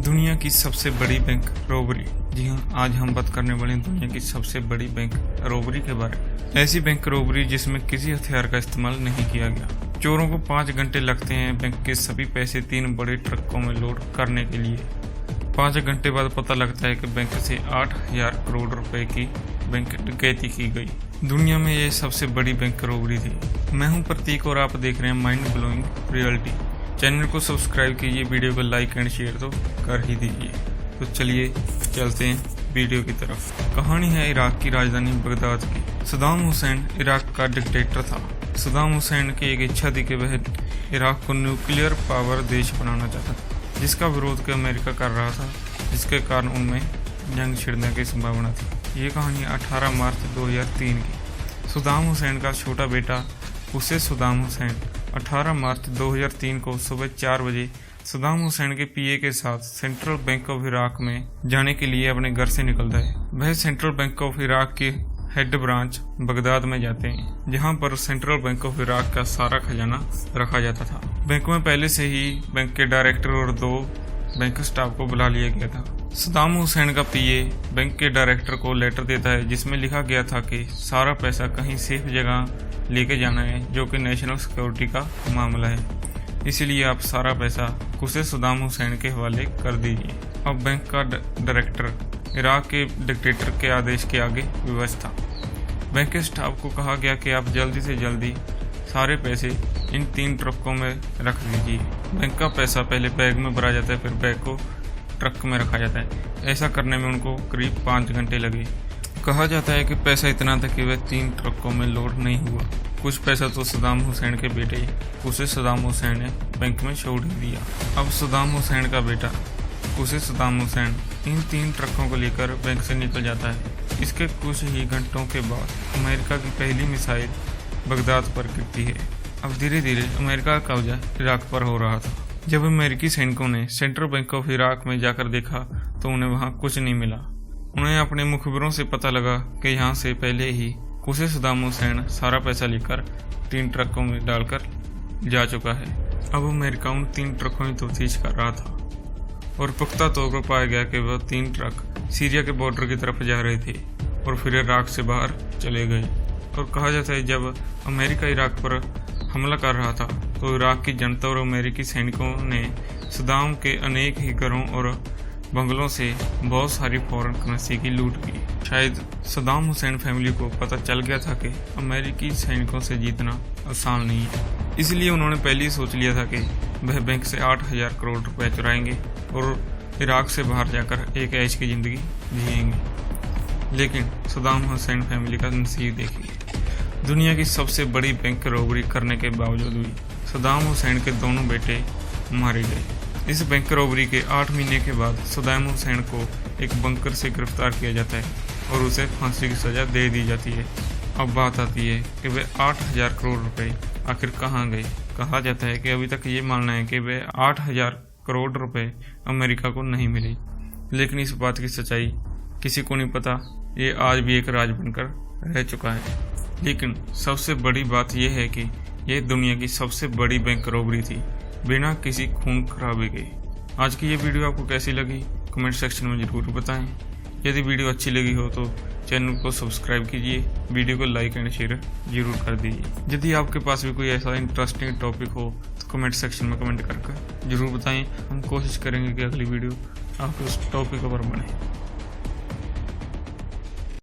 दुनिया की सबसे बड़ी बैंक रॉबरी। जी हाँ, आज हम बात करने वाले हैं दुनिया की सबसे बड़ी बैंक रॉबरी के बारे में। ऐसी बैंक रॉबरी जिसमें किसी हथियार का इस्तेमाल नहीं किया गया। चोरों को 5 घंटे लगते हैं बैंक के सभी पैसे 3 बड़े ट्रकों में लोड करने के लिए। 5 घंटे बाद पता लगता है कि बैंक से 8,000 करोड़ रुपए की बैंक डकैती की गई। दुनिया में ये सबसे बड़ी बैंक रॉबरी थी। मैं हूं प्रतीक और आप देख रहे हैं माइंड ब्लोइंग रियलिटी। चैनल को सब्सक्राइब कीजिए, वीडियो को लाइक एंड शेयर तो कर ही दीजिए। तो चलिए चलते हैं वीडियो की तरफ। कहानी है इराक की राजधानी बगदाद की। सद्दाम हुसैन इराक का डिक्टेटर था। सद्दाम हुसैन की एक इच्छा थी कि वह इराक को न्यूक्लियर पावर देश बनाना चाहता था, जिसका विरोध के अमेरिका कर रहा था, जिसके कारण उनमें जंग छिड़ने की संभावना थी। ये कहानी 18 मार्च 2003 की। सद्दाम हुसैन का छोटा बेटा उसे सद्दाम हुसैन 18 मार्च 2003 को सुबह 4 बजे सद्दाम हुसैन के पीए के साथ सेंट्रल बैंक ऑफ इराक में जाने के लिए अपने घर से निकलता है। वह सेंट्रल बैंक ऑफ इराक के हेड ब्रांच बगदाद में जाते हैं, जहां पर सेंट्रल बैंक ऑफ इराक का सारा खजाना रखा जाता था। बैंक में पहले से ही बैंक के डायरेक्टर और 2 बैंक स्टाफ को बुला लिया गया था। सद्दाम हुसैन का पीए बैंक के डायरेक्टर को लेटर देता है, जिसमें लिखा गया था कि सारा पैसा कहीं सेफ जगह लेके जाना है, जो कि नेशनल सिक्योरिटी का मामला है, इसलिए आप सारा पैसा उसे सद्दाम हुसैन के हवाले कर दीजिए। अब बैंक का डायरेक्टर इराक के डिक्टेटर के आदेश के आगे विवश था। बैंक के स्टाफ को कहा गया कि आप जल्दी से जल्दी सारे पैसे इन 3 ट्रकों में रख दीजिए। बैंक का पैसा पहले बैग में भरा जाता है, फिर बैग को ट्रक में रखा जाता है। ऐसा करने में उनको करीब 5 घंटे लगे। कहा जाता है कि पैसा इतना था कि वह 3 ट्रकों में लोड नहीं हुआ। कुछ पैसा तो सद्दाम हुसैन के बेटे उसे सद्दाम हुसैन ने बैंक में छोड़ ही दिया। अब सद्दाम हुसैन का बेटा उसे सद्दाम हुसैन इन 3 ट्रकों को लेकर बैंक से निकल जाता है। इसके कुछ ही घंटों के बाद अमेरिका की पहली मिसाइल बगदाद पर गिरती है। अब धीरे धीरे अमेरिका का कब्जा इराक पर हो रहा था। जब अमेरिकी सैनिकों ने सेंट्रल बैंक ऑफ इराक में जाकर देखा तो उन्हें वहां कुछ नहीं मिला। उन्हें अपने मुखबिरों से पता लगा कि यहाँ से पहले ही उसे सद्दाम हुसैन सारा पैसा लेकर 3 ट्रकों में डालकर जा चुका है। अब अमेरिका उन 3 ट्रकों में तफ्तीश कर रहा था और पुख्ता तौर पर पाया गया कि वह 3 ट्रक सीरिया के बॉर्डर की तरफ जा रहे थे और फिर इराक से बाहर चले गए। और कहा जाता है जब अमेरिका इराक पर हमला कर रहा था तो इराक की जनता और अमेरिकी सैनिकों ने सद्दाम के अनेक ही घरों और बंगलों से बहुत सारी फॉरेन करेंसी की लूट की। शायद सद्दाम हुसैन फैमिली को पता चल गया था कि अमेरिकी सैनिकों से जीतना आसान नहीं है, इसलिए उन्होंने पहले ही सोच लिया था कि वह बैंक से 8,000 करोड़ रुपए चुराएंगे और इराक से बाहर जाकर एक ऐश की जिंदगी जिएंगे। लेकिन सद्दाम हुसैन फैमिली का नसीब देखिए। दुनिया की सबसे बड़ी बैंक रॉबरी करने के बावजूद भी सद्दाम हुसैन के दोनों बेटे मारे गए। इस बैंक रॉबरी के 8 महीने के बाद सद्दाम हुसैन को एक बंकर से गिरफ्तार किया जाता है और उसे फांसी की सजा दे दी जाती है। अब बात आती है कि वे 8,000 करोड़ रुपए आखिर कहाँ गए। कहा जाता है कि अभी तक ये मानना है कि वे 8,000 करोड़ रुपए अमेरिका को नहीं मिले, लेकिन इस बात की सच्चाई किसी को नहीं पता। ये आज भी एक राज बनकर रह चुका है। लेकिन सबसे बड़ी बात यह है कि यह दुनिया की सबसे बड़ी बैंक रॉबरी थी, बिना किसी खून खराबे के। आज की ये वीडियो आपको कैसी लगी कमेंट सेक्शन में जरूर बताएं। यदि वीडियो अच्छी लगी हो तो चैनल को सब्सक्राइब कीजिए, वीडियो को लाइक एंड शेयर जरूर कर दीजिए। यदि आपके पास भी कोई ऐसा इंटरेस्टिंग टॉपिक हो तो कमेंट सेक्शन में कमेंट करके जरूर बताएं। हम कोशिश करेंगे कि अगली वीडियो आपके उस टॉपिक पर बने।